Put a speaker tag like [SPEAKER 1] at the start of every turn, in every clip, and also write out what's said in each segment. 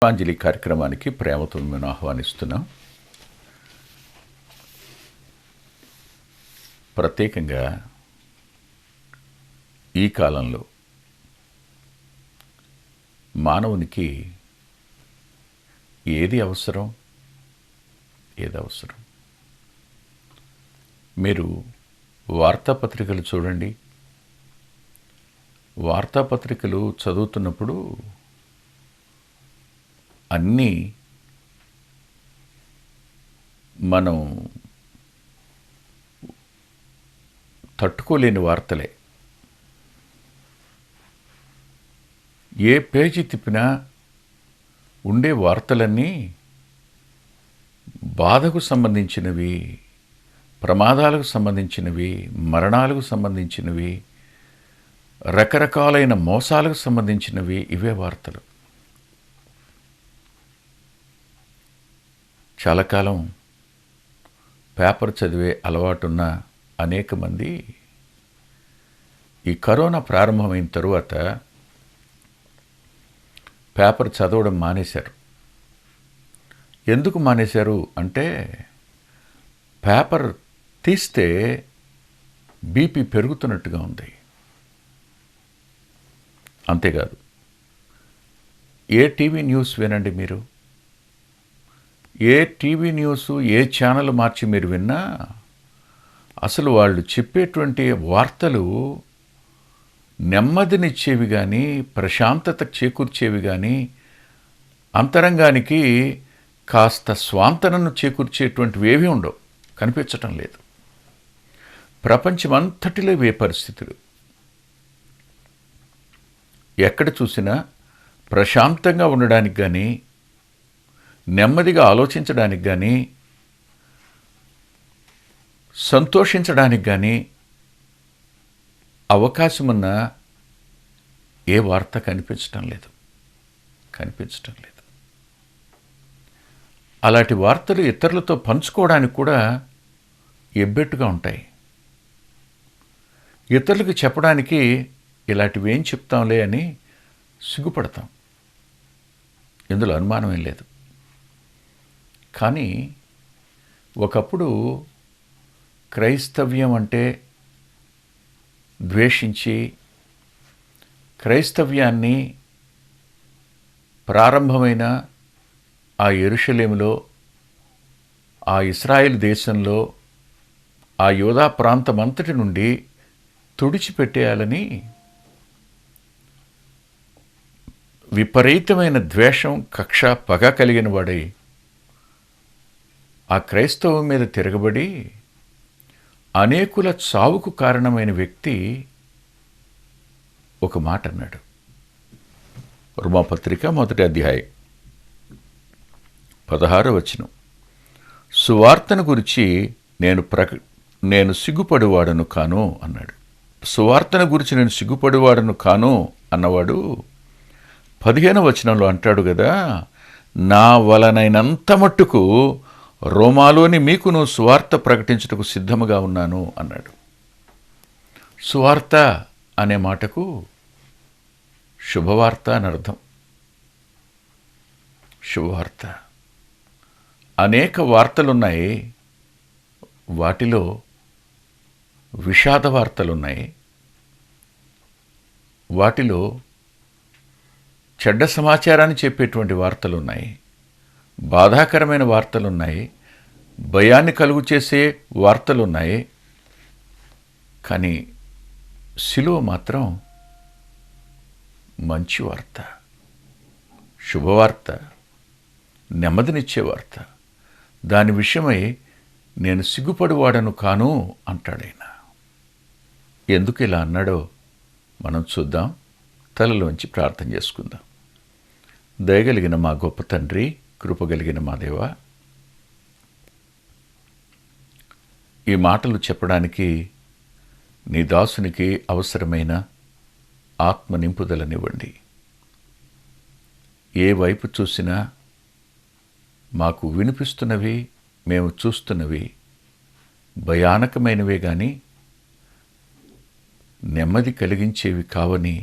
[SPEAKER 1] పుష్పాంజలి కార్యక్రమానికి ప్రేమతో మేము ఆహ్వానిస్తున్నాం. ప్రత్యేకంగా ఈ కాలంలో మానవునికి ఏది అవసరం, మీరు వార్తాపత్రికలు చూడండి. వార్తాపత్రికలు చదువుతున్నప్పుడు అన్నీ మనం తట్టుకోలేని వార్తలే. ఏ పేజీ తిప్పినా ఉండే వార్తలన్నీ బాధకు సంబంధించినవి, ప్రమాదాలకు సంబంధించినవి, మరణాలకు సంబంధించినవి, రకరకాలైన మోసాలకు సంబంధించినవి. ఇవే వార్తలు. చాలా కాలం పేపర్ చదివే అలవాటున్న అనేక మంది ఈ కరోనా ప్రారంభమైన తరువాత పేపర్ చదవడం మానేశారు. ఎందుకు మానేశారు అంటే, పేపర్ తీస్తే బీపీ పెరుగుతున్నట్టుగా ఉంది. అంతేకాదు, ఏ టీవీ న్యూస్ వినండి మీరు, ఏ టీవీ న్యూస్, ఏ ఛానల్ మార్చి మీరు విన్నా అసలు వాళ్ళు చెప్పేటువంటి వార్తలు నెమ్మదినిచ్చేవి కానీ, ప్రశాంతత చేకూర్చేవి కానీ, అంతరంగానికి కాస్త స్వాంతనను చేకూర్చేటువంటివి ఏవీ ఉండవు, కనిపించటం లేదు. ప్రపంచమంతటిలో ఇవే పరిస్థితులు. ఎక్కడ చూసినా ప్రశాంతంగా ఉండడానికి కానీ, నెమ్మదిగా ఆలోచించడానికి కానీ, సంతోషించడానికి కానీ అవకాశమున్న ఏ వార్త కనిపించటం లేదు. అలాంటి వార్తలు ఇతరులతో పంచుకోవడానికి కూడా ఎబ్బెట్టుగా ఉంటాయి. ఇతరులకు చెప్పడానికి ఇలాంటివి ఏం చెప్తాంలే అని సిగ్గుపడతాం. ఇందులో అనుమానమేం లేదు. కానీ ఒకప్పుడు క్రైస్తవ్యం అంటే ద్వేషించి, క్రైస్తవ్యాన్ని ప్రారంభమైన ఆ యెరూషలేములో, ఆ ఇశ్రాయేలు దేశంలో, ఆ యూదా ప్రాంతమంతటి నుండి తుడిచిపెట్టేయాలని విపరీతమైన ద్వేషం, కక్ష, పగ కలిగిన వాడై ఆ క్రైస్తవం మీద తిరగబడి అనేకుల చావుకు కారణమైన వ్యక్తి ఒక మాట అన్నాడు. రోమాపత్రిక 1వ అధ్యాయం 16వ వచనం, సువార్తను గురించి నేను సిగ్గుపడివాడను కాను అన్నాడు. సువార్తను గురించి నేను సిగ్గుపడివాడను కాను అన్నవాడు 15వ వచనంలో అంటాడు కదా, నా వలనైనంత మట్టుకు రోమాలోని మీకును సువార్త ప్రకటించుటకు సిద్ధముగా ఉన్నాను అన్నాడు. సువార్త అనే మాటకు శుభవార్త అని అర్థం. శుభవార్త. అనేక వార్తలున్నాయి, వాటిలో విషాద వార్తలున్నాయి, వాటిలో చెడ్డ సమాచారాన్ని చెప్పేటువంటి వార్తలున్నాయి, బాధాకరమైన వార్తలున్నాయి, భయాన్ని కలుగు చేసే వార్తలున్నాయి. కానీ సిలువ మాత్రం మంచి వార్త, శుభవార్త, నెమ్మదినిచ్చే వార్త. దాని విషయమై నేను సిగ్గుపడివాడను కాను అంటాడైన. ఎందుకు ఇలా అన్నాడో మనం చూద్దాం. తలలోంచి ప్రార్థన చేసుకుందాం. దయగలిగిన మా గొప్ప తండ్రి, కృపగలిగిన మా దేవ, ఈ మాటలు చెప్పడానికి నీ దాసునికి అవసరమైన ఆత్మ నింపుదలనివ్వండి. ఏ వైపు చూసినా మాకు వినిపిస్తున్నవి, మేము చూస్తున్నవి భయానకమైనవే కానీ నెమ్మది కలిగించేవి కావని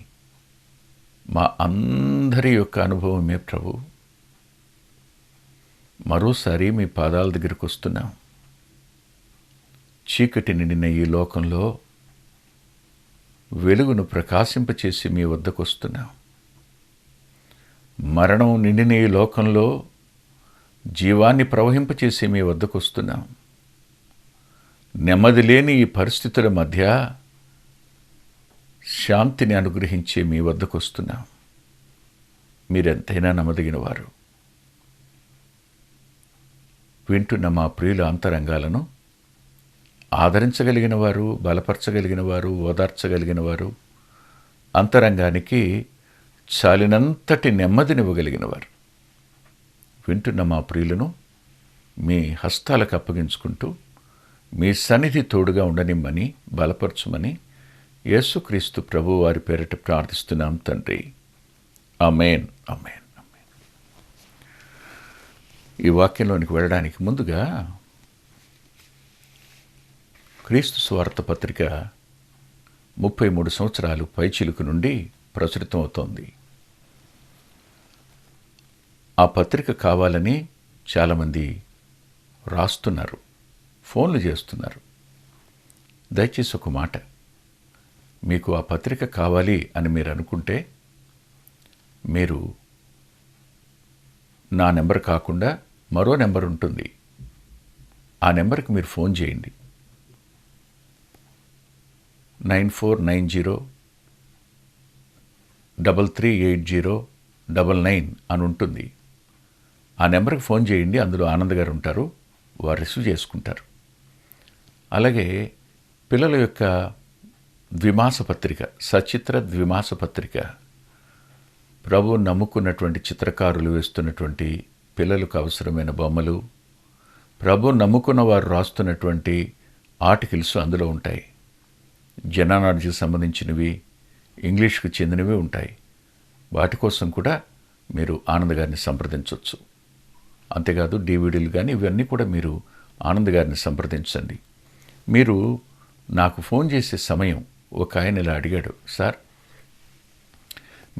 [SPEAKER 1] మా అందరి యొక్క అనుభవమే ప్రభు. మరోసారి మీ పాదాల దగ్గరికి వస్తున్నాం. చీకటి నిండిన ఈ లోకంలో వెలుగును ప్రకాశింపచేసి మీ వద్దకు వస్తున్నాం. మరణం నిండిన ఈ లోకంలో జీవాన్ని ప్రవహింపచేసి మీ వద్దకు వస్తున్నాం. నెమ్మది లేని ఈ పరిస్థితుల మధ్య శాంతిని అనుగ్రహించే మీ వద్దకు వస్తున్నాం. మీరెంతైనా నమ్మదగిన వారు. వింటున్న మా ప్రియుల అంతరంగాలను ఆదరించగలిగిన వారు, బలపరచగలిగిన వారు, ఓదార్చగలిగిన వారు, అంతరంగానికి చాలినంతటి నెమ్మదినివ్వగలిగిన వారు. వింటున్న మా ప్రియులను మీ హస్తాలకు అప్పగించుకుంటూ మీ సన్నిధి తోడుగా ఉండనిమ్మని, బలపరచుమని యేసుక్రీస్తు ప్రభు వారి పేరిట ప్రార్థిస్తున్నాం తండ్రి. ఆమేన్, ఆమేన్, ఆమేన్. ఈ వాక్యంలోనికి వెళ్ళడానికి ముందుగా క్రీస్తు సువార్త పత్రిక 33 సంవత్సరాలు పైచిలుకు నుండి ప్రచురితం అవుతోంది. ఆ పత్రిక కావాలని చాలామంది రాస్తున్నారు, ఫోన్లు చేస్తున్నారు. దయచేసి ఒక మాట, మీకు ఆ పత్రిక కావాలి అని మీరు అనుకుంటే మీరు నా నెంబర్ కాకుండా మరో నెంబర్ ఉంటుంది, ఆ నెంబర్కి మీరు ఫోన్ చేయండి. 9490338099 అని ఉంటుంది. ఆ నెంబర్కి ఫోన్ చేయండి. అందులో ఆనంద్ గారు ఉంటారు, వారు రిసీవ్ చేసుకుంటారు. అలాగే పిల్లల యొక్క ద్విమాస పత్రిక, సచిత్ర ద్విమాస పత్రిక, ప్రభువు నమ్ముకున్నటువంటి చిత్రకారులు వేస్తున్నటువంటి పిల్లలకు అవసరమైన బొమ్మలు, ప్రభువు నమ్ముకున్న వారు రాస్తున్నటువంటి ఆర్టికల్స్ అందులో ఉంటాయి. జనానాలజీకి సంబంధించినవి, ఇంగ్లీష్కు చెందినవి ఉంటాయి. వాటి కోసం కూడా మీరు ఆనంద్ గారిని సంప్రదించవచ్చు. అంతేకాదు డివిడీలు కానీ ఇవన్నీ కూడా మీరు ఆనంద్ గారిని సంప్రదించండి. మీరు నాకు ఫోన్ చేసే సమయం, ఒక ఆయన ఇలా అడిగాడు, సార్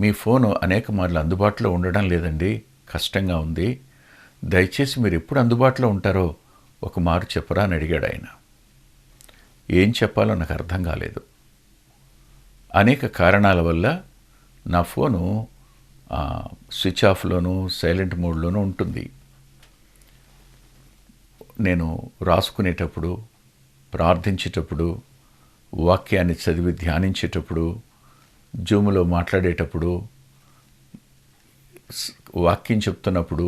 [SPEAKER 1] మీ ఫోను అనేక మార్లు అందుబాటులో ఉండడం లేదండి, కష్టంగా ఉంది, దయచేసి మీరు ఎప్పుడు అందుబాటులో ఉంటారో ఒక మారు చెప్పరా అని అడిగాడు ఆయన. ఏం చెప్పాలో నాకు అర్థం కాలేదు. అనేక కారణాల వల్ల నా ఫోను స్విచ్ ఆఫ్లోనూ సైలెంట్ మోడ్లోనూ ఉంటుంది. నేను రాసుకునేటప్పుడు, ప్రార్థించేటప్పుడు, వాక్యాన్ని చదివి ధ్యానించేటప్పుడు, జూమ్లో మాట్లాడేటప్పుడు, వాక్యం చెప్తున్నప్పుడు,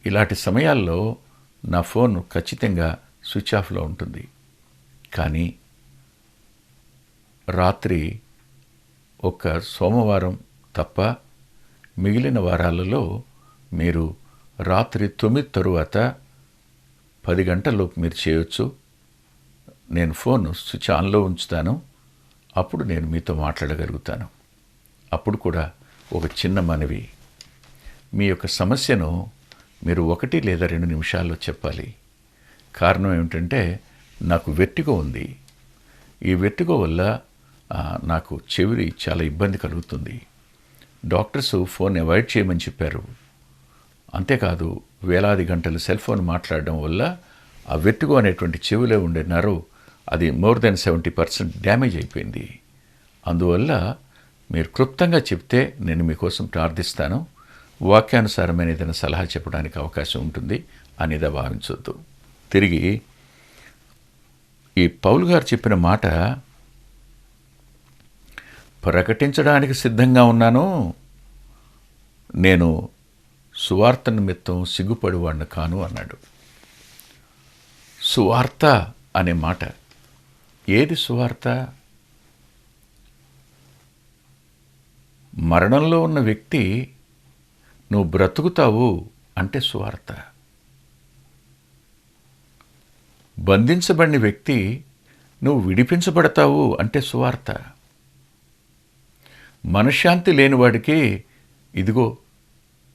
[SPEAKER 1] ఇలాంటి సమయాల్లో నా ఫోన్ ఖచ్చితంగా స్విచ్ ఆఫ్లో ఉంటుంది. కానీ రాత్రి ఒక సోమవారం తప్ప మిగిలిన వారాలలో మీరు రాత్రి 9 తరువాత 10 గంటల్లోపు మీరు చేయొచ్చు. నేను ఫోన్ స్విచ్ ఆన్లో ఉంచుతాను, అప్పుడు నేను మీతో మాట్లాడగలుగుతాను. అప్పుడు కూడా ఒక చిన్న మనవి, మీ యొక్క సమస్యను మీరు 1 లేదా 2 నిమిషాల్లో చెప్పాలి. కారణం ఏమిటంటే నాకు వెర్టిగో ఉంది. ఈ వెర్టిగో వల్ల నాకు చెవి చాలా ఇబ్బంది కలుగుతుంది. డాక్టర్స్ ఫోన్ అవాయిడ్ చేయమని చెప్పారు. అంతేకాదు వేలాది గంటలు సెల్ ఫోన్ మాట్లాడడం వల్ల ఆ వెర్టిగో అనేటువంటి చెవిలో ఉండే నర్వ్ అది మోర్ దెన్ 70% డ్యామేజ్ అయిపోయింది. అందువల్ల మీరు క్లుప్తంగా చెప్తే నేను మీకోసం ప్రార్థిస్తాను. వాక్యానుసారమైన ఏదైనా సలహా చెప్పడానికి అవకాశం ఉంటుంది అనేది భావించవద్దు. తిరిగి ఈ పౌలు గారు చెప్పిన మాట, ప్రకటించడానికి సిద్ధంగా ఉన్నాను, నేను సువార్త నిమిత్తం సిగ్గుపడివాడిని కాను అన్నాడు. సువార్త అనే మాట, ఏది సువార్త? మరణంలో ఉన్న వ్యక్తి నువ్వు బ్రతుకుతావు అంటే సువార్త. బంధించబడిన వ్యక్తి నువ్వు విడిపించబడతావు అంటే సువార్త. మనశ్శాంతి లేనివాడికి ఇదిగో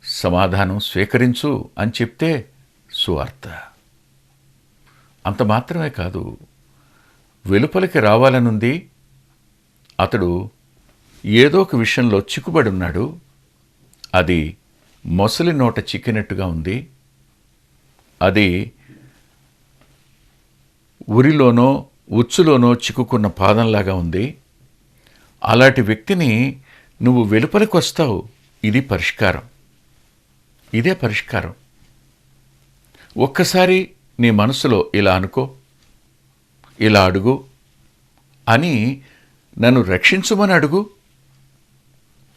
[SPEAKER 1] సమాధానం స్వీకరించు అని చెప్తే సువార్త. అంత మాత్రమే కాదు, వెలుపలికి రావాలనుంది, అతడు ఏదో ఒక విషయంలో చిక్కుబడి ఉన్నాడు, అది మొసలి నోట చిక్కినట్టుగా ఉంది, అది ఉరిలోనో ఉచ్చులోనో చిక్కుకున్న పాదంలాగా ఉంది. అలాంటి వ్యక్తిని నువ్వు వెలుపలికి వస్తావు. ఇది పరిష్కారం, ఇదే పరిష్కారం. ఒక్కసారి నీ మనసులో ఇలా అనుకో, ఇలా అడుగు అని, నన్ను రక్షించుమని అడుగు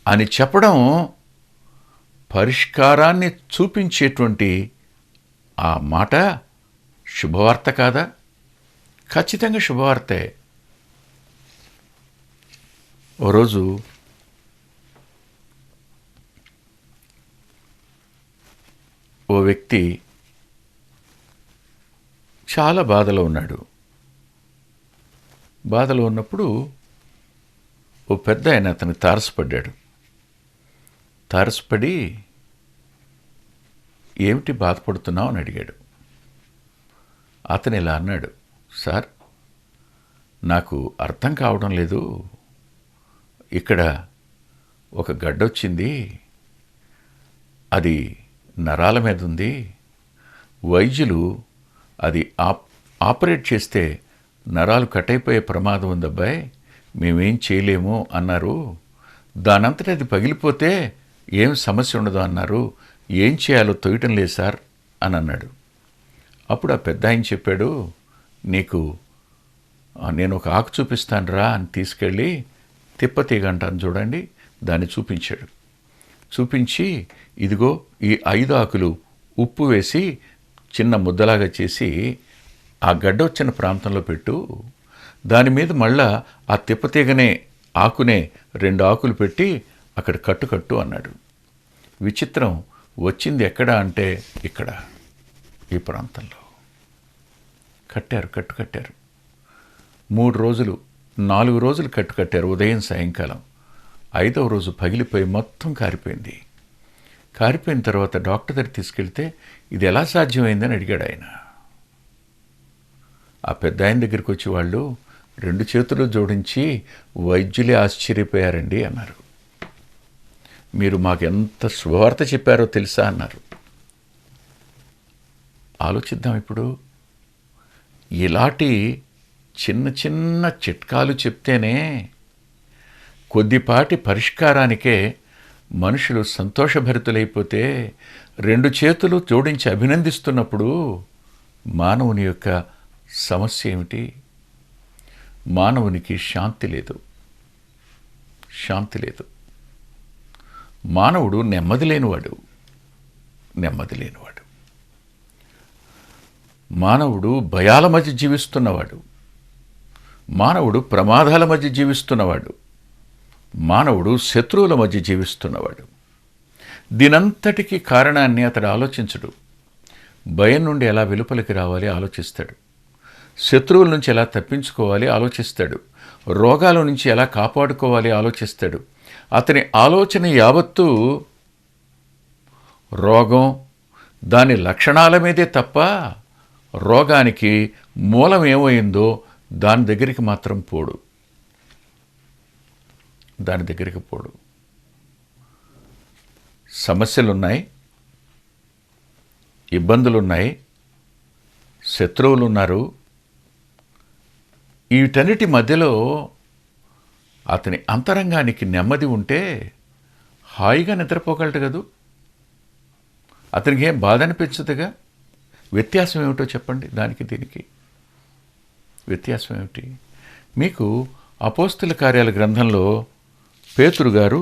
[SPEAKER 1] అని చెప్పడం పరిష్కారాన్ని చూపించేటువంటి ఆ మాట శుభవార్త కాదా? ఖచ్చితంగా శుభవార్తే. ఓ రోజు ఓ వ్యక్తి చాలా బాధలో ఉన్నాడు. బాధలో ఉన్నప్పుడు ఓ పెద్ద ఆయన అతనికి తారసపడ్డాడు. తారసపడి ఏమిటి బాధపడుతున్నావు అని అడిగాడు. అతను ఇలా అన్నాడు, సార్, నాకు అర్థం కావడం లేదు. ఇక్కడ ఒక గడ్డొచ్చింది, అది నరాల మీద ఉంది. వైద్యులు అది ఆపరేట్ చేస్తే నరాలు కట్ అయిపోయే ప్రమాదం ఉంది అబ్బాయి, మేమేం చేయలేము అన్నారు. దానంతటా అది పగిలిపోతే ఏం సమస్య ఉండదు అన్నారు. ఏం చేయాలో తొయ్యటం లేదు సార్ అని అన్నాడు. అప్పుడు ఆ పెద్ద ఆయన చెప్పాడు, నీకు నేను ఒక ఆకు చూపిస్తాను రా అని తీసుకెళ్ళి తిప్పతీగ అంటాను చూడండి, దాన్ని చూపించాడు. చూపించి, ఇదిగో ఈ 5 ఆకులు ఉప్పు వేసి చిన్న ముద్దలాగా చేసి ఆ గడ్డ వచ్చిన ప్రాంతంలో పెట్టు, దాని మీద మళ్ళా ఆ తిప్పతీగనే ఆకునే 2 ఆకులు పెట్టి అక్కడ కట్టు అన్నాడు. విచిత్రం, వచ్చింది ఎక్కడ అంటే ఇక్కడ ఈ ప్రాంతంలో కట్టారు. 3 రోజులు 4 రోజులు కట్టారు, ఉదయం సాయంకాలం. 5వ రోజు పగిలిపోయి మొత్తం కారిపోయింది. కారిపోయిన తర్వాత డాక్టర్ దగ్గర తీసుకెళ్తే ఇది ఎలా సాధ్యమైందని అడిగాడు ఆయన. ఆ పెద్ద ఆయన దగ్గరికి వచ్చి వాళ్ళు 2 చేతులు జోడించి వైద్యులే ఆశ్చర్యపోయారండి అన్నారు. మీరు మాకెంత శుభవార్త చెప్పారో తెలుసా అన్నారు. ఆలోచిద్దాం ఇప్పుడు. ఇలాంటి చిన్న చిన్న చిట్కాలు చెప్తేనే కొద్దిపాటి పరిష్కారానికే మనుషులు సంతోషభరితులైపోతే 2 చేతులు జోడించి అభినందిస్తున్నప్పుడు మానవుని యొక్క సమస్య ఏమిటి? మానవునికి శాంతి లేదు. మానవుడు నెమ్మది లేనివాడు. మానవుడు భయాల మధ్య జీవిస్తున్నవాడు. మానవుడు ప్రమాదాల మధ్య జీవిస్తున్నవాడు. మానవుడు శత్రువుల మధ్య జీవిస్తున్నవాడు. దీనంతటికీ కారణాన్ని అతడు ఆలోచించడు. భయం నుండి ఎలా వెలుపలికి రావాలి ఆలోచిస్తాడు. శత్రువుల నుంచి ఎలా తప్పించుకోవాలి ఆలోచిస్తాడు. రోగాల నుంచి ఎలా కాపాడుకోవాలి ఆలోచిస్తాడు. అతని ఆలోచన యావత్తూ రోగం, దాని లక్షణాల మీదే తప్ప రోగానికి మూలం ఏమైందో దాని దగ్గరికి మాత్రం పోడు. సమస్యలున్నాయి, ఇబ్బందులున్నాయి, శత్రువులున్నారు. వీటన్నిటి మధ్యలో అతని అంతరంగానికి నెమ్మది ఉంటే హాయిగా నిద్రపోగలడు కదూ. అతనికి ఏం బాధ అనిపించదుగా. వ్యత్యాసం ఏమిటో చెప్పండి. దానికి దీనికి వ్యత్యాసం ఏమిటి? మీకు అపోస్తల కార్యాల గ్రంథంలో పేతురు గారు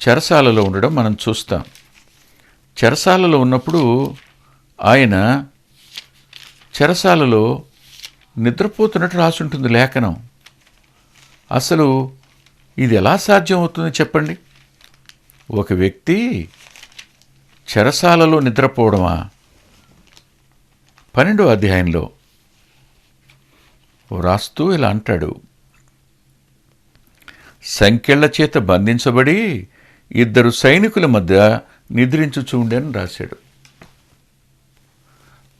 [SPEAKER 1] చెరసాలలో ఉండడం మనం చూస్తాం. చెరసాలలో ఉన్నప్పుడు ఆయన చెరసాలలో నిద్రపోతున్నట్టు రాసుంటుంది లేఖనం. అసలు ఇది ఎలా సాధ్యం అవుతుంది చెప్పండి? ఒక వ్యక్తి చెరసాలలో నిద్రపోవడమా? 12వ అధ్యాయంలో రాస్తూ ఇలా అంటాడు, సంకెళ్ల చేత బంధించబడి 2 సైనికుల మధ్య నిద్రించుచుండెని రాశాడు.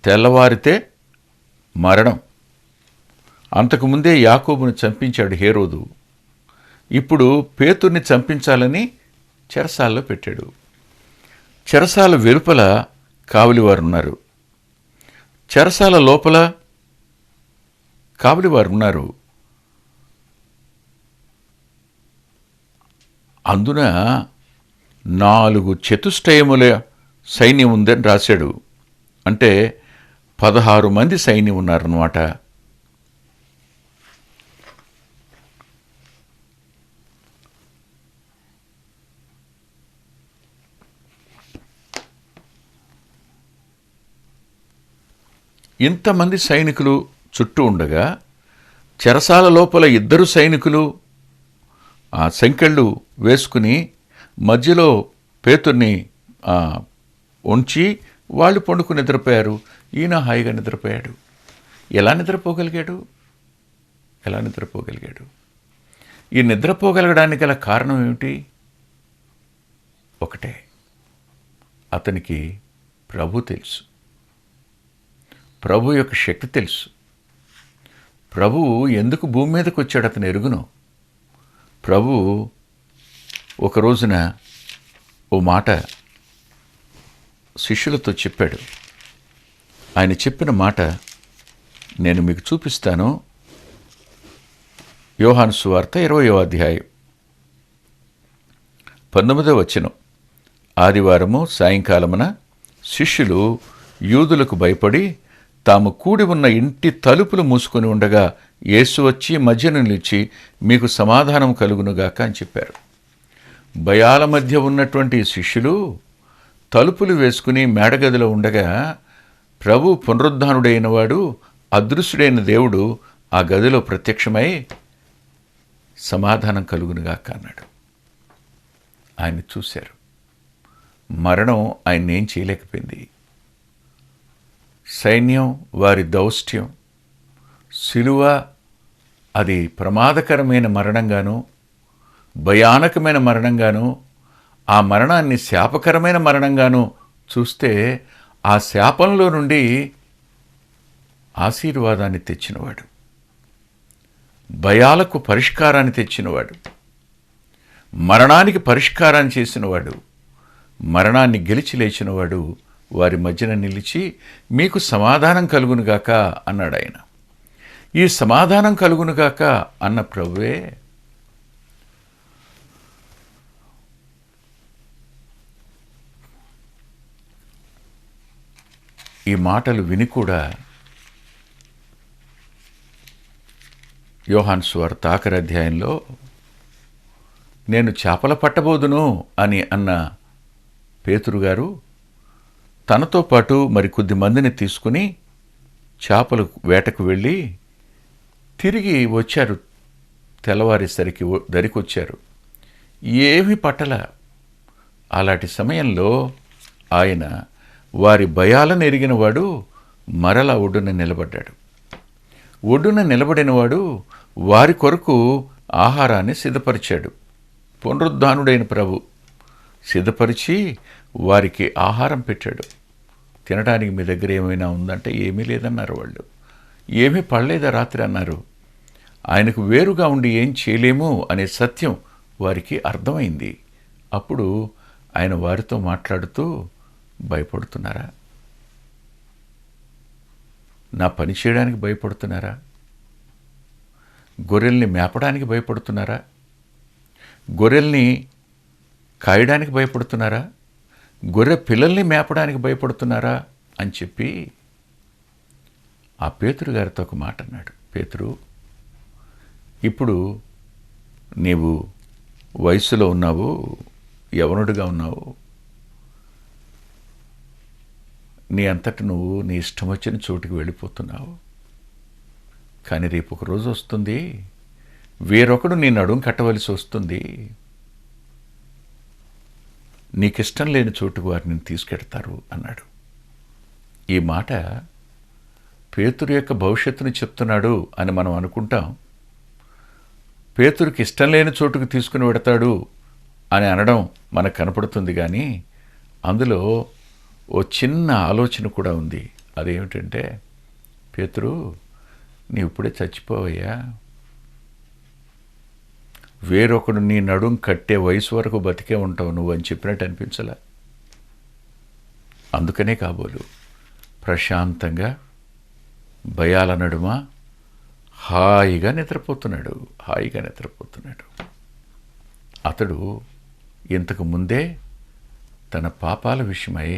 [SPEAKER 1] తెల్లవారితే మరణం. అంతకుముందే యాకోబును చంపించాడు హేరోదు. ఇప్పుడు పేతుర్ని చంపించాలని చెరసాలలో పెట్టాడు. చెరసాల వెలుపల కావలివారు ఉన్నారు. చెరసాల లోపల కావలి వారు ఉన్నారు. అందున 4 చతుష్టయముల సైన్యం ఉందని రాశాడు. అంటే 16 మంది సైన్యం ఉన్నారన్నమాట. ఇంతమంది సైనికులు చుట్టూ ఉండగా చెరసాల లోపల 2 సైనికులు ఆ సంకెళ్ళు వేసుకుని మధ్యలో పేతుర్ని ఉంచి వాళ్ళు పండుకుని నిద్రపోయారు. ఈయన హాయిగా నిద్రపోయాడు. ఎలా నిద్రపోగలిగాడు? ఈ నిద్రపోగలగడానికి గల కారణం ఏమిటి? ఒకటే, అతనికి ప్రభు తెలుసు. ప్రభు యొక్క శక్తి తెలుసు. ప్రభువు ఎందుకు భూమి మీదకి వచ్చాడు అతను ఎరుగును. ప్రభు ఒక రోజున ఓ మాట శిష్యులతో చెప్పాడు. ఆయన చెప్పిన మాట నేను మీకు చూపిస్తాను. యోహాను సువార్త 20వ అధ్యాయం 19వ వచనం. ఆదివారము సాయంకాలమున శిష్యులు యూదులకు భయపడి తాము కూడి ఉన్న ఇంటి తలుపులు మూసుకొని ఉండగా యేసు వచ్చి మధ్యను నిలిచి మీకు సమాధానం కలుగునుగాక అని చెప్పారు. భయాల మధ్య ఉన్నటువంటి శిష్యులు తలుపులు వేసుకుని మేడగదిలో ఉండగా ప్రభు పునరుద్ధానుడైన వాడు, అదృశ్యుడైన దేవుడు ఆ గదిలో ప్రత్యక్షమై సమాధానం కలుగునుగాక అన్నాడు. ఆయన చూశారు. మరణం ఆయన్ని ఏం చేయలేకపోయింది. సైన్యం వారి దౌష్ట్యం, సిలువ అది ప్రమాదకరమైన మరణంగాను, భయానకమైన మరణంగాను, ఆ మరణాన్ని శాపకరమైన మరణంగాను చూస్తే ఆ శాపంలో నుండి ఆశీర్వాదాన్ని తెచ్చినవాడు, భయాలకు పరిష్కారాన్ని తెచ్చినవాడు, మరణానికి పరిష్కారాన్ని చేసినవాడు, మరణాన్ని గెలిచి లేచినవాడు వారి మధ్యన నిలిచి మీకు సమాధానం కలుగునుగాక అన్నాడు ఆయన. ఈ సమాధానం కలుగునుగాక అన్న ప్రభువే ఈ మాటలు విని కూడా యోహాను సువార్త ఆఖరి అధ్యాయంలో నేను చేపల పట్టబోదును అని అన్న పేతురు గారు తనతో పాటు మరికొద్ది మందిని తీసుకుని చేపల వేటకు వెళ్ళి తిరిగి వచ్చారు. తెల్లవారేసరికి దరికొచ్చారు. ఏమీ పట్టల. అలాంటి సమయంలో ఆయన వారి భయాలను ఎరిగినవాడు మరలా ఒడ్డున నిలబడ్డాడు. ఒడ్డున నిలబడినవాడు వారి కొరకు ఆహారాన్ని సిద్ధపరిచాడు. పునరుద్ధానుడైన ప్రభు సిద్ధపరిచి వారికి ఆహారం పెట్టాడు. తినడానికి మీ దగ్గర ఏమైనా ఉందంటే ఏమీ లేదన్నారు వాళ్ళు. ఏమీ పడలేదా రాత్రి అన్నారు. ఆయనకు వేరుగా ఉండి ఏం చేయలేము అనే సత్యం వారికి అర్థమైంది. అప్పుడు ఆయన వారితో మాట్లాడుతూ, భయపడుతున్నారా? నా పని చేయడానికి భయపడుతున్నారా? గొర్రెల్ని మేపడానికి భయపడుతున్నారా? గొర్రెల్ని కాయడానికి భయపడుతున్నారా? గొర్రె పిల్లల్ని మేపడానికి భయపడుతున్నారా అని చెప్పి ఆ పేతురు గారితో ఒక మాట అన్నాడు. పేతురు, ఇప్పుడు నీవు వయసులో ఉన్నావు, యవనుడిగా ఉన్నావు, నీ అంతటి నువ్వు నీ ఇష్టం వచ్చిన చోటుకి వెళ్ళిపోతున్నావు. కానీ రేపు ఒక రోజు వస్తుంది, వేరొకడు నీ నడుం కట్టవలసి వస్తుంది. నీకిష్టం లేని చోటుకు వారిని తీసుకెడతారు అన్నాడు. ఈ మాట పేతురు యొక్క భవిష్యత్తును చెప్తున్నాడు అని మనం అనుకుంటాం. పేతురుకి ఇష్టం లేని చోటుకు తీసుకుని వెడతాడు అని అనడం మనకు కనపడుతుంది. కానీ అందులో ఓ చిన్న ఆలోచన కూడా ఉంది. అదేమిటంటే, పేతురు, నీవు ఇప్పుడే చచ్చిపోవయ్యా, వేరొకడు నీ నడుం కట్టే వయసు వరకు బతికే ఉంటావు నువ్వు అని చెప్పినట్టు అనిపించలే. అందుకనే కాబోలు ప్రశాంతంగా భయాల నడుమ హాయిగా నిద్రపోతున్నాడు. అతడు ఇంతకు ముందే తన పాపాల విషయమై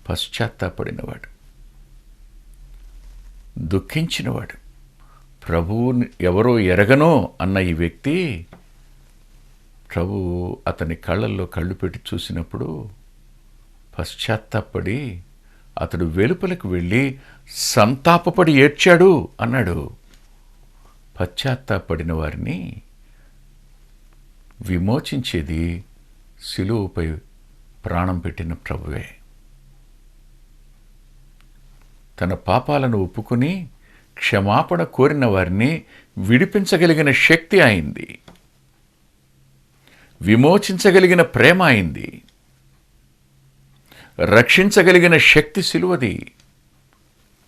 [SPEAKER 1] పశ్చాత్తాపడినవాడు, దుఃఖించినవాడు. ప్రభువుని ఎవరో ఎరగనో అన్న ఈ వ్యక్తి ప్రభువు అతని కళ్ళల్లో కళ్ళు పెట్టి చూసినప్పుడు పశ్చాత్తాపడి అతడు వెలుపలకు వెళ్ళి సంతాపపడి ఏడ్చాడు అన్నాడు. పశ్చాత్తాపడిన వారిని విమోచించేది శిలువపై ప్రాణం పెట్టిన ప్రభువే. తన పాపాలను ఒప్పుకుని క్షమాపణ కోరిన వారిని విడిపించగలిగిన శక్తి అయింది, విమోచించగలిగిన ప్రేమ అయింది, రక్షించగలిగిన శక్తి శిలువది.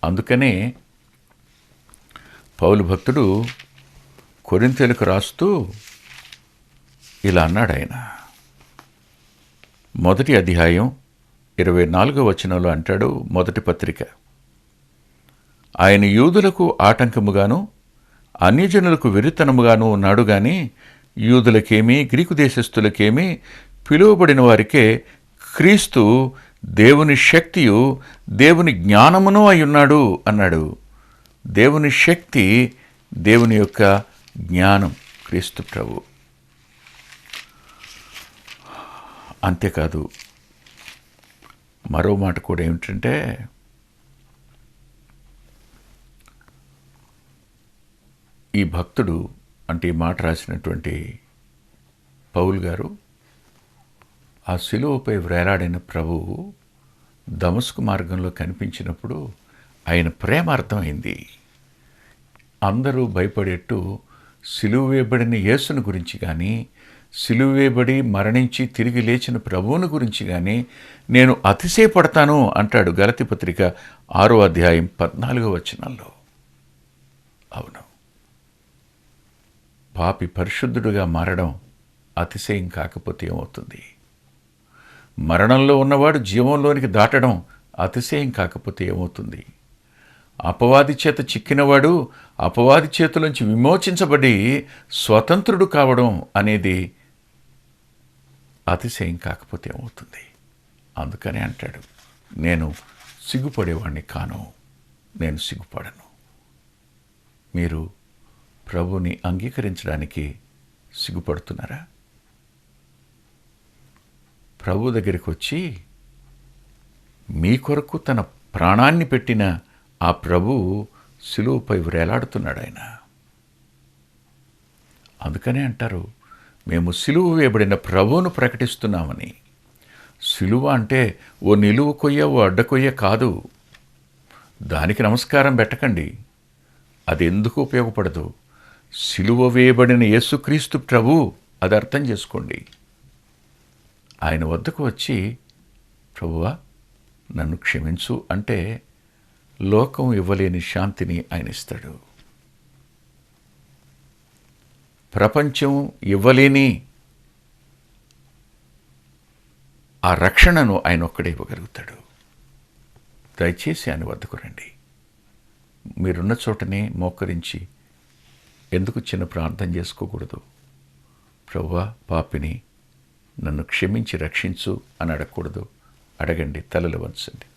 [SPEAKER 1] అందుకనే పౌలు భక్తుడు కొరింథీయులకు రాస్తూ ఇలా అన్నాడు. ఆయన 1వ అధ్యాయం 24వ వచనంలో అంటాడు, మొదటి పత్రిక, ఆయన యూదులకు ఆటంకముగాను అన్యజనులకు వెరితనముగాను ఉన్నాడు గాని యూదులకేమీ గ్రీకు దేశస్థులకేమీ పిలువబడిన వారికే క్రీస్తు దేవుని శక్తియు దేవుని జ్ఞానమును అయ్యున్నాడు అన్నాడు. దేవుని శక్తి, దేవుని యొక్క జ్ఞానం క్రీస్తు ప్రభు. అంతేకాదు, మరో మాట కూడా ఏమిటంటే, ఈ భక్తుడు అంటే ఈ మాట రాసినటువంటి పౌలు గారు ఆ శిలువపై వేలాడిన ప్రభువు దమస్కు మార్గంలో కనిపించినప్పుడు ఆయన ప్రేమ అర్థమైంది. అందరూ భయపడేట్టు సిలువ వేయబడిన యేసును గురించి కానీ, సిలువ వేయబడి మరణించి తిరిగి లేచిన ప్రభువుని గురించి కానీ నేను అతిశయపడతాను అంటాడు గలతీ పత్రిక 6వ అధ్యాయం 14వ వచనంలో. అవును, పాపి పరిశుద్ధుడుగా మారడం అతిశయం కాకపోతే ఏమవుతుంది? మరణంలో ఉన్నవాడు జీవంలోనికి దాటడం అతిశయం కాకపోతే ఏమవుతుంది? అపవాది చేత చిక్కినవాడు అపవాది చేతులోంచి విమోచించబడి స్వతంత్రుడు కావడం అనేది అతిశయం కాకపోతే ఏమవుతుంది? అందుకనే అంటాడు, నేను సిగ్గుపడేవాడిని కాను, నేను సిగ్గుపడను. మీరు ప్రభుని అంగీకరించడానికి సిగ్గుపడుతున్నారా? ప్రభు దగ్గరికి వచ్చి మీ కొరకు తన ప్రాణాన్ని పెట్టిన ఆ ప్రభువు సిలువపై వేలాడుతున్నాడు ఆయన. అందుకనే అంటారు, మేము సిలువ వేయబడిన ప్రభువును ప్రకటిస్తున్నామని. సిలువ అంటే ఓ నిలువు కొయ్య ఓ అడ్డ కొయ్య కాదు. దానికి నమస్కారం పెట్టకండి, అది ఎందుకు ఉపయోగపడదు. సిలువ వేయబడిన యేసుక్రీస్తు ప్రభు, అది అర్థం చేసుకోండి. ఆయన వద్దకు వచ్చి ప్రభువా నన్ను క్షమించు అంటే లోకం ఇవ్వలేని శాంతిని ఆయన ఇస్తాడు. ప్రపంచం ఇవ్వలేని ఆ రక్షణను ఆయన ఒక్కడే ఇవ్వగలుగుతాడు. దయచేసి ఆయన వద్దకు రండి. మీరున్న చోటనే మోకరించి ఎందుకు చిన్న ప్రార్థన చేసుకోకూడదు? ప్రభువా పాపిని నన్ను క్షమించి రక్షించు అని అడగకూడదు. అడగండి, తలలు వంచండి.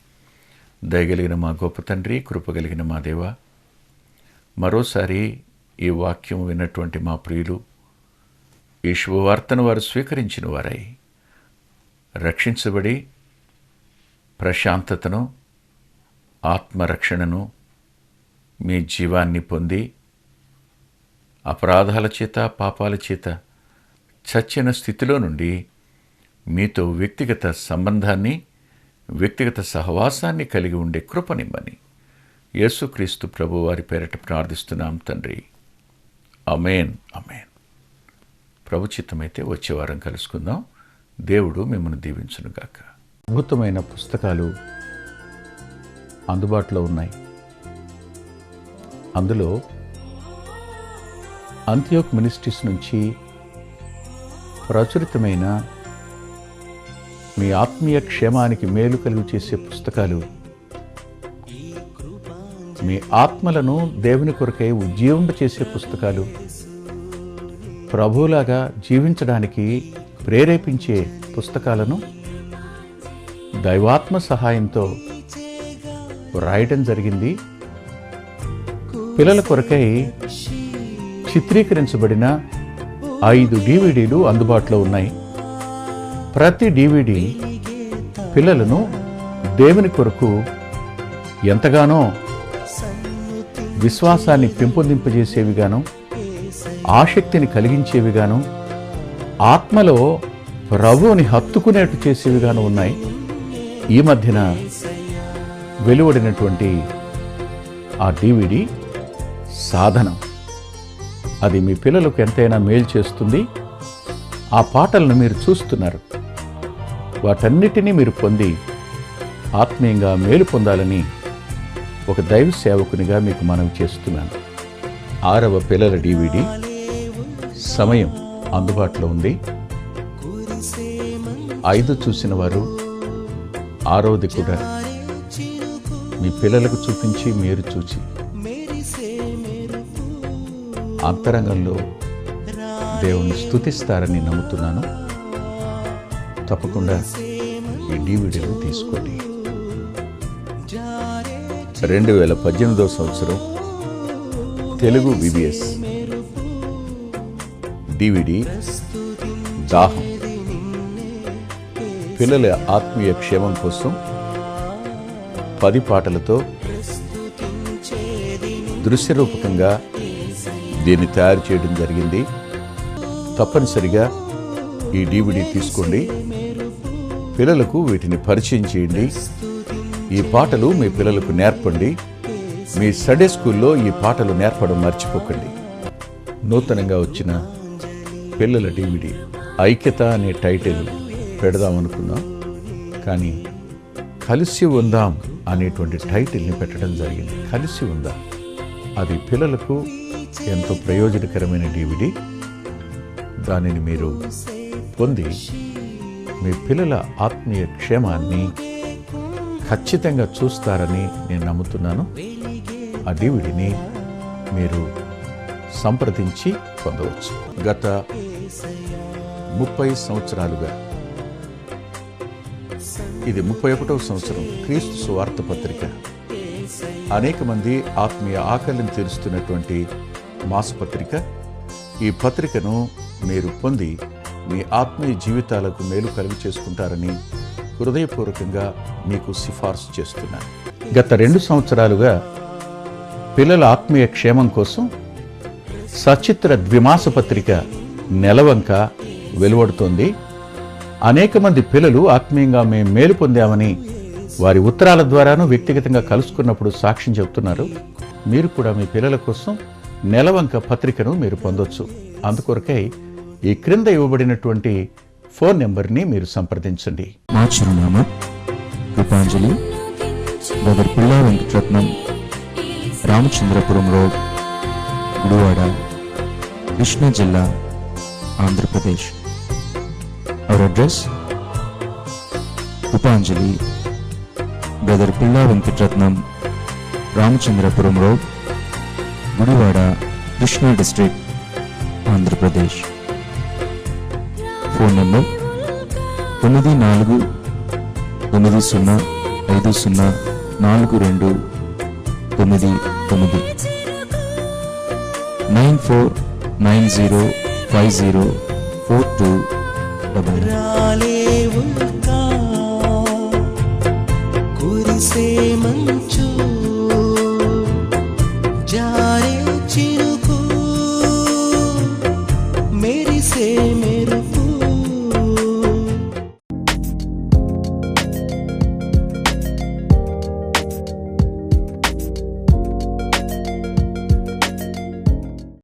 [SPEAKER 1] దయగలిగిన మా గొప్ప తండ్రి, కృపగలిగిన మా దేవ, మరోసారి ఈ వాక్యం విన్నటువంటి మా ప్రియులు ఈ శుభవార్తను వారు స్వీకరించిన వారై రక్షించబడి ప్రశాంతతను, ఆత్మరక్షణను, మీ జీవాన్ని పొంది అపరాధాల చేత పాపాల చేత చచ్చిన స్థితిలో నుండి మీతో వ్యక్తిగత సంబంధాన్ని, వ్యక్తిగత సహవాసాన్ని కలిగి ఉండే కృపనిమ్మని యేసుక్రీస్తు ప్రభు వారి పేరట ప్రార్థిస్తున్నాం తండ్రి. ఆమేన్, ఆమేన్. ప్రభు చిత్తమైతే వచ్చే వారం కలుసుకుందాం. దేవుడు మిమ్మల్ని దీవించునుగాక. అద్భుతమైన పుస్తకాలు అందుబాటులో ఉన్నాయి. అందులో అంత్యోక్ మినిస్ట్రీస్ నుంచి ప్రచురితమైన మీ ఆత్మీయ క్షేమానికి మేలు కలుగు చేసే పుస్తకాలు మీ ఆత్మలను దేవుని కొరకై ఉజ్జీవింపచేసే పుస్తకాలు, ప్రభువులాగా జీవించడానికి ప్రేరేపించే పుస్తకాలను దైవాత్మ సహాయంతో రాయటం జరిగింది. పిల్లల కొరకై చిత్రీకరించబడిన 5 DVDలు అందుబాటులో ఉన్నాయి. ప్రతి DVD పిల్లలను దేవుని కొరకు ఎంతగానో విశ్వాసాన్ని పెంపొందింపజేసేవిగాను, ఆసక్తిని కలిగించేవిగాను, ఆత్మలో ప్రభువుని హత్తుకునేట్టు చేసేవిగాను ఉన్నాయి. ఈ మధ్యన వెలువడినటువంటి ఆ DVD సాధనం, అది మీ పిల్లలకు ఎంతైనా మేలు చేస్తుంది. ఆ పాటలను మీరు చూస్తున్నారు, వాటన్నిటినీ మీరు పొంది ఆత్మీయంగా మేలు పొందాలని ఒక దైవ సేవకునిగా మీకు మనవి చేస్తున్నాను. 6వ పిల్లల DVD సమయం అందుబాటులో ఉంది. 5 చూసిన వారు 6వది కూడా మీ పిల్లలకు చూపించి మీరు చూచి అంతరంగంలో దేవుణ్ణి స్తుతిస్తారని నమ్ముతున్నాను. తప్పకుండా ఈ DVDలు తీసుకోండి. 2018వ సంవత్సరం తెలుగు VBS DVD దాహం, పిల్లల ఆత్మీయ క్షేమం కోసం 10 పాటలతో దృశ్యరూపకంగా దీన్ని తయారు చేయడం జరిగింది. తప్పనిసరిగా ఈ DVD తీసుకోండి. పిల్లలకు వీటిని పరిచయం చేయండి. ఈ పాటలు మీ పిల్లలకు నేర్పండి. మీ సండే స్కూల్లో ఈ పాటలు నేర్పడం మర్చిపోకండి. నూతనంగా వచ్చిన పిల్లల DVD ఐక్యత అనే టైటిల్ పెడదామనుకున్నాం, కానీ కలిసి ఉందాం అనేటువంటి టైటిల్ని పెట్టడం జరిగింది. కలిసి ఉందాం, అది పిల్లలకు ఎంతో ప్రయోజనకరమైన DVD. దానిని మీరు పొంది మీ పిల్లల ఆత్మీయ క్షేమాన్ని ఖచ్చితంగా చూస్తారని నేను నమ్ముతున్నాను. ఆ DVDని మీరు సంప్రదించి పొందవచ్చు. గత 30 సంవత్సరాలుగా, ఇది 31వ సంవత్సరం, క్రీస్తు సువార్త పత్రిక అనేక మంది ఆత్మీయ ఆకలిని తీరుస్తున్నటువంటి మాసపత్రిక. ఈ పత్రికను మీరు పొంది మీ ఆత్మీయ జీవితాలకు మేలు కలుగు చేసుకుంటారని హృదయపూర్వకంగా మీకు సిఫార్సు చేస్తున్నాను. గత 2 సంవత్సరాలుగా పిల్లల ఆత్మీయ క్షేమం కోసం సచిత్ర ద్విమాస పత్రిక నెలవంక వెలువడుతోంది. అనేక మంది పిల్లలు ఆత్మీయంగా మేము మేలు పొందామని వారి ఉత్తరాల ద్వారాను వ్యక్తిగతంగా కలుసుకున్నప్పుడు సాక్ష్యం చెబుతున్నారు. మీరు కూడా మీ పిల్లల కోసం నెలవంక పత్రికను మీరు పొందొచ్చు. అందుకొరకై ఈ క్రింద ఇవ్వబడినటువంటి ఫోన్ నెంబర్ని మీరు సంప్రదించండి.
[SPEAKER 2] మా చిరునామా కృపాంజలి, బ్రదర్ పిల్లా వెంకటరత్నం, రామచంద్రపురం రోడ్, గుడివాడ, కృష్ణా జిల్లా, Andhra Pradesh. Our address Krupanjali, brother Pilla Venkataratnam, Ramachandrapuram road, Gudivada, Krishna district, Andhra Pradesh. Phone number 9490504299 9490504299.
[SPEAKER 3] కురిసే మంచు